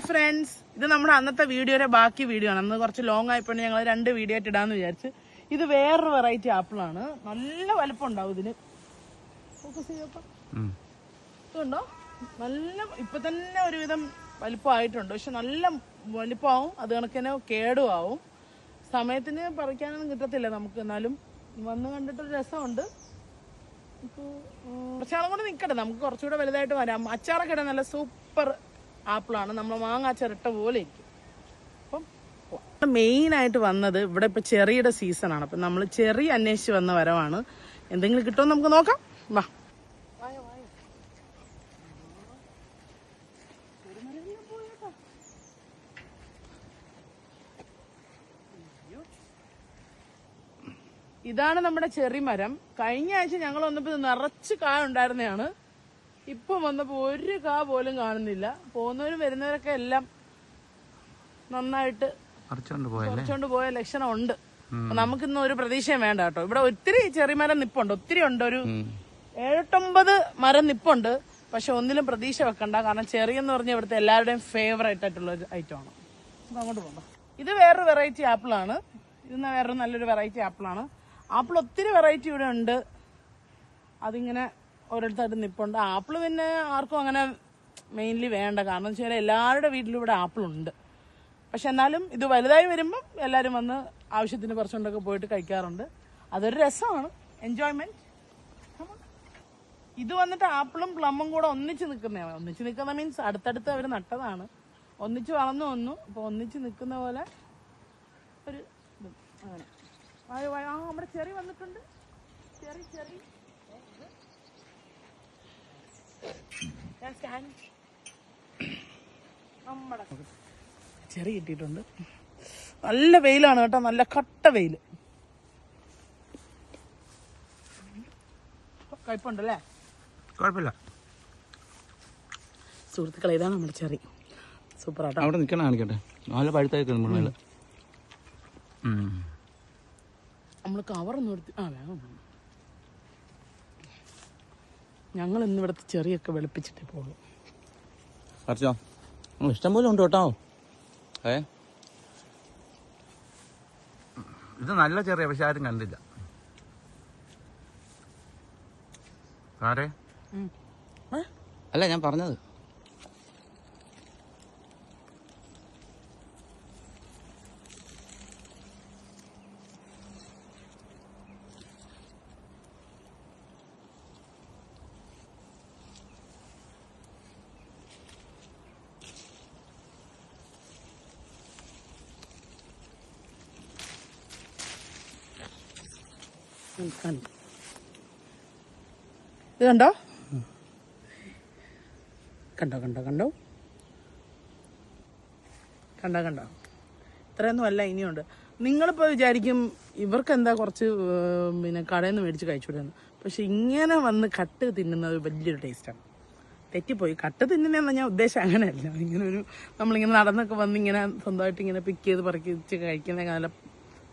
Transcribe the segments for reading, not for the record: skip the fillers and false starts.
Friends, ഇത് നമ്മുടെ അന്നത്തെ വീഡിയോയുടെ ബാക്കി വീഡിയോ ആണ്. അന്ന് കുറച്ച് ലോങ് ആയപ്പോൾ ഞങ്ങൾ 2 വീഡിയോ ആയിട്ട് ഇടാന്ന് വിചാരിച്ച്. ഇത് വേറൊരു വെറൈറ്റി ആപ്പിളാണ്. നല്ല വലിപ്പം ഉണ്ടാവും ഇതിന്. ഫോക്കസ് ഇതുണ്ടോ, നല്ല ഇപ്പൊ തന്നെ ഒരുവിധം വലിപ്പമായിട്ടുണ്ട്. പക്ഷെ നല്ല വലിപ്പമാവും, അത് കണക്കിന് കേടുമാവും. സമയത്തിന് പറിക്കാനൊന്നും കിട്ടത്തില്ല നമുക്ക്. എന്നാലും വന്ന് കണ്ടിട്ടൊരു രസമുണ്ട്. കുറച്ചാളും കൂടെ നിൽക്കട്ടെ, നമുക്ക് കുറച്ചുകൂടെ വലുതായിട്ട് വരാം. അച്ചാറൊക്കെ ഇടാൻ നല്ല സൂപ്പർ ആപ്പിളാണ്. നമ്മൾ മാങ്ങ അച്ചാറിട്ട പോലെ ഇരിക്കും. അപ്പം മെയിനായിട്ട് വന്നത് ഇവിടെ ഇപ്പം ചെറിയുടെ സീസണാണ്. അപ്പം നമ്മൾ ചെറി അന്വേഷിച്ച് വന്ന വരവാണ്. എന്തെങ്കിലും കിട്ടുമെന്ന് നമുക്ക് നോക്കാം. വാ, ഇതാണ് നമ്മുടെ ചെറി മരം. കഴിഞ്ഞ ആഴ്ച ഞങ്ങൾ വന്നപ്പോൾ ഇത് നിറച്ച് കായ ഉണ്ടായിരുന്നതാണ്. ഇപ്പം വന്നപ്പോൾ ഒരു കാ പോലും കാണുന്നില്ല. പോകുന്നവരും വരുന്നവരൊക്കെ എല്ലാം നന്നായിട്ട് പറിച്ചോണ്ട് പോയ ലക്ഷണം ഉണ്ട്. നമുക്കിന്ന് ഒരു പ്രതീക്ഷയും വേണ്ട കേട്ടോ. ഇവിടെ ഒത്തിരി ചെറിമരം നിപ്പുണ്ട്, ഒത്തിരി ഉണ്ട്. ഒരു 7-9 മരം നിപ്പുണ്ട്. പക്ഷെ ഒന്നിലും പ്രതീക്ഷ വെക്കണ്ട. കാരണം ചെറിയെന്ന് പറഞ്ഞാൽ ഇവിടുത്തെ എല്ലാവരുടെയും ഫേവറേറ്റ് ആയിട്ടുള്ള ഒരു ഐറ്റമാണ്. അപ്പൊ അങ്ങോട്ട് പോകാം. ഇത് വേറൊരു വെറൈറ്റി ആപ്പിളാണ്. ഇത് വേറൊരു നല്ലൊരു വെറൈറ്റി ആപ്പിളാണ്. ആപ്പിൾ ഒത്തിരി വെറൈറ്റി ഇവിടെ ഉണ്ട്. അതിങ്ങനെ ഓരോരുത്തരായിട്ട് നിപ്പുണ്ട്. ആപ്പിൾ പിന്നെ ആർക്കും അങ്ങനെ മെയിൻലി വേണ്ട. കാരണം എന്ന് വെച്ചാൽ എല്ലാവരുടെ വീട്ടിലും ഇവിടെ ആപ്പിളുണ്ട്. പക്ഷെ എന്നാലും ഇത് വലുതായി വരുമ്പം എല്ലാവരും വന്ന് ആവശ്യത്തിന് കുറച്ചുകൊണ്ടൊക്കെ പോയിട്ട് കഴിക്കാറുണ്ട്. അതൊരു രസമാണ്, എൻജോയ്മെന്റ്. ഇത് വന്നിട്ട് ആപ്പിളും പ്ലമ്മും കൂടെ ഒന്നിച്ച് നിൽക്കുന്നതാണ്. ഒന്നിച്ച് നിൽക്കുന്ന മീൻസ് അടുത്തടുത്ത് അവർ നട്ടതാണ്. ഒന്നിച്ച് വളർന്നു വന്നു. അപ്പോൾ ഒന്നിച്ച് നിൽക്കുന്ന പോലെ ഒരു ഇത് അങ്ങനെ. നമ്മുടെ ചെറി വന്നിട്ടുണ്ട്. ചെറി ചെറി കിട്ടിയിട്ടുണ്ട്. നല്ല വെയിലാണ് കേട്ടോ, നല്ല കട്ട വെയില്. കയ്പുണ്ടല്ലേ? കുഴപ്പമില്ല സുഹൃത്തുക്കളെ, ഇതാണ് നമ്മുടെ ചെറി. സൂപ്പർ ആട്ടോ. അവിടെ നിൽക്കണം, കാണിക്കട്ടെ. നല്ല പഴുത്തായി നമ്മൾ കവറൊന്നും എടുത്ത് വേണം. ഞങ്ങൾ ഇന്ന് ഇവിടുത്തെ ചെറിയൊക്കെ വെളുപ്പിച്ചിട്ടേ പോകുള്ളൂ. പറിച്ചോ, ഇഷ്ടം പോലെ ഉണ്ട് കേട്ടോ. ഇത് നല്ല ചെറിയ, പക്ഷെ ആരും കണ്ടില്ല. ആരെ അല്ല ഞാൻ പറഞ്ഞത്. ഇത് കണ്ടോ, കണ്ടോ കണ്ടോ കണ്ടോ കണ്ടോ കണ്ടോ ഇത്രയൊന്നും അല്ല, ഇനിയുണ്ട്. നിങ്ങളിപ്പോൾ വിചാരിക്കും ഇവർക്ക് എന്താ കുറച്ച് പിന്നെ കടയിൽ നിന്ന് മേടിച്ച് കഴിച്ചുകൂടെയെന്ന്. പക്ഷെ ഇങ്ങനെ വന്ന് കട്ട് തിന്നുന്നത് വലിയൊരു ടേസ്റ്റാണ്. തെറ്റിപ്പോയി. കട്ട് തിന്നുന്നതെന്ന് ഞാൻ ഉദ്ദേശം അങ്ങനെയല്ല. ഇങ്ങനെ ഒരു നമ്മളിങ്ങനെ നടന്നൊക്കെ വന്ന് ഇങ്ങനെ സ്വന്തമായിട്ട് ഇങ്ങനെ പിക്ക് ചെയ്ത് പറിച്ച് കഴിക്കുന്ന നല്ല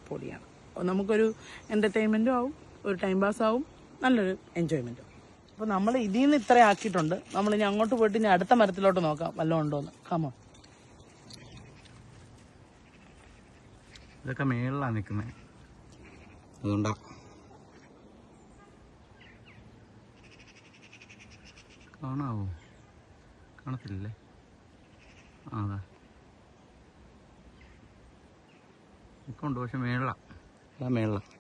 പൊടിയാണ്. നമുക്കൊരു എൻ്റർടൈൻമെൻറ്റും ആവും, ഒരു ടൈം പാസ് ആവും, നല്ലൊരു എൻജോയ്മെൻറ്റും. അപ്പോൾ നമ്മൾ ഇതിൽ നിന്ന് ഇത്ര ആക്കിയിട്ടുണ്ട്. നമ്മൾ ഇനി അങ്ങോട്ട് പോയിട്ട് ഇനി അടുത്ത മരത്തിലോട്ട് നോക്കാം വല്ലതും ഉണ്ടോയെന്ന്. കമോ, ഇതൊക്കെ മേളിലാണ് നിൽക്കുന്നത്, അതുകൊണ്ടാ. കാണാവോ? കാണത്തില്ലേ? അതാ നിൽക്കുന്നുണ്ട്, പക്ഷെ മേളിലാണ്. അതാ മേളിലാണ്.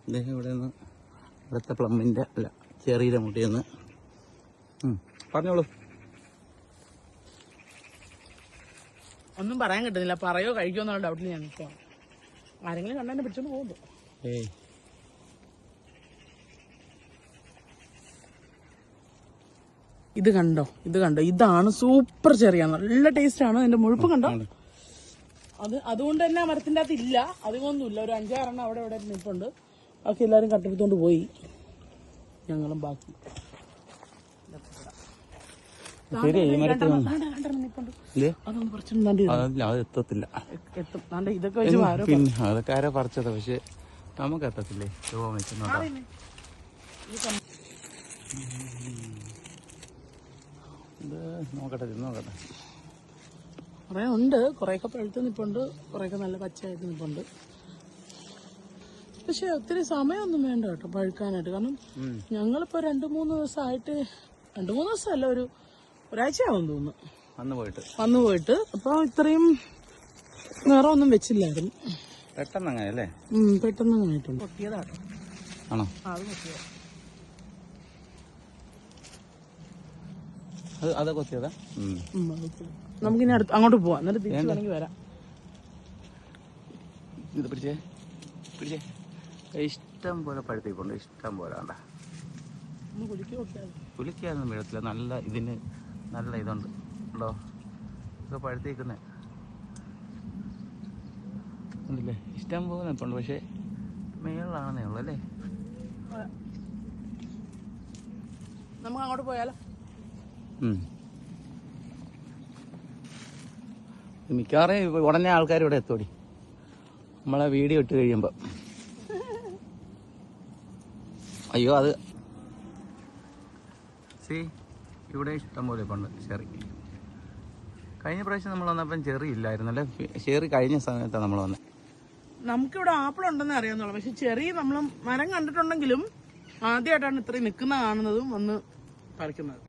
അദ്ദേഹം ഇവിടെ നിന്ന് ഇവിടുത്തെ പ്ലമ്മിൻ്റെ അല്ല ചെറിയുടെ മുട്ടിയെന്ന് പറഞ്ഞോളൂ. ഒന്നും പറയാൻ കിട്ടുന്നില്ല. പറയോ കഴിക്കോ എന്നുള്ള ഡൗട്ടിൽ ഞാൻ നിൽക്കുക. ആരെങ്കിലും കണ്ടെന്നെ പിടിച്ചോണ്ട് പോകുന്നു. ഇത് കണ്ടോ, ഇത് കണ്ടോ, ഇതാണ് സൂപ്പർ ചെറിയ, നല്ല ടേസ്റ്റ് ആണ്. അതിന്റെ മുഴുപ്പ് കണ്ടോ. അതുകൊണ്ട് തന്നെ ആ മരത്തിന്റെ അകത്ത് ഇല്ല, അധികമൊന്നുമില്ല. ഒരു 5-6 അവിടെ ഇവിടെ നിൽപ്പുണ്ട്. ബാക്കി എല്ലാവരും കട്ടെടുത്തോണ്ട് പോയി. ഞങ്ങളും ബാക്കി എത്തത്തില്ല. പിന്നെ അതൊക്കെ ആരാ പറിച്ചത്? പക്ഷെ നമുക്ക് എത്തത്തില്ലേ രൂപ വെക്കുന്നുണ്ടോ? ഇത് നോക്കട്ടെ നോക്കട്ടെ. കുറേ ഉണ്ട്, കുറേയൊക്കെ പഴുത്ത് നിൽപ്പുണ്ട്, കുറേയൊക്കെ നല്ല പച്ചയായിട്ട് നിൽപ്പുണ്ട്. പക്ഷെ ഒത്തിരി സമയമൊന്നും വേണ്ട കേട്ടോ പഴുക്കാനായിട്ട്. കാരണം ഞങ്ങളിപ്പോ 2-3 ദിവസമായിട്ട്, 2-3 ദിവസമല്ല, ഒരാഴ്ചയാവും തോന്നുന്നു വന്നു പോയിട്ട്. അപ്പൊ ഇത്രയും നിറമൊന്നും വെച്ചില്ലായിരുന്നു. പെട്ടെന്ന് അങ്ങനെ അല്ലേ? പെട്ടെന്ന് അങ്ങനെ ആയിട്ടുണ്ട്. പൊട്ടിയതാട്ടോ. ആണോ? അത് പൊട്ടിയതാ. അത് കൊത്തിയതാ. നമുക്കിനി അങ്ങോട്ട് പോവാം, എന്നിട്ട് തിരിച്ചു വേണമെങ്കിൽ വരാം. ഇത് പിടിച്ചേ ഇഷ്ടം പോലെ പഴുത്തിപ്പുണ്ട്, ഇഷ്ടം പോലെ. വേണ്ട കുലിക്കാതൊന്നും വീഴത്തില്ല. നല്ല ഇതിന് നല്ല ഇതുണ്ട് ഉണ്ടോ? ഇതൊക്കെ പഴുത്തിരിക്കുന്നേ ഉണ്ടല്ലേ? ഇഷ്ടം പോലെ നിൽപ്പുണ്ട്. പക്ഷെ മേളിലാണെന്നേ ഉള്ളു അല്ലേ? നമുക്ക് അങ്ങോട്ട് പോയാലോ? മിക്കവാറും ഉടനെ ആൾക്കാർ ഇവിടെ എത്തോടി, നമ്മളെ വീഡിയോ ഇട്ട് കഴിയുമ്പോ. അയ്യോ അത് ഇവിടെ ഇഷ്ടം പോലെ ഇപ്പം ഉണ്ട് ചെറി. കഴിഞ്ഞ പ്രാവശ്യം നമ്മൾ വന്നപ്പം ചെറി ഇല്ലായിരുന്നല്ലേ? ചെറി കഴിഞ്ഞ സമയത്താണ് നമ്മൾ വന്നത്. നമുക്കിവിടെ ആപ്പിൾ ഉണ്ടെന്ന് അറിയാവുന്നുള്ളൂ, പക്ഷെ ചെറിയ നമ്മൾ മരം കണ്ടിട്ടുണ്ടെങ്കിലും ആദ്യമായിട്ടാണ് ഇത്രയും നിൽക്കുന്ന കാണുന്നതും വന്ന് പറിക്കുന്നത്.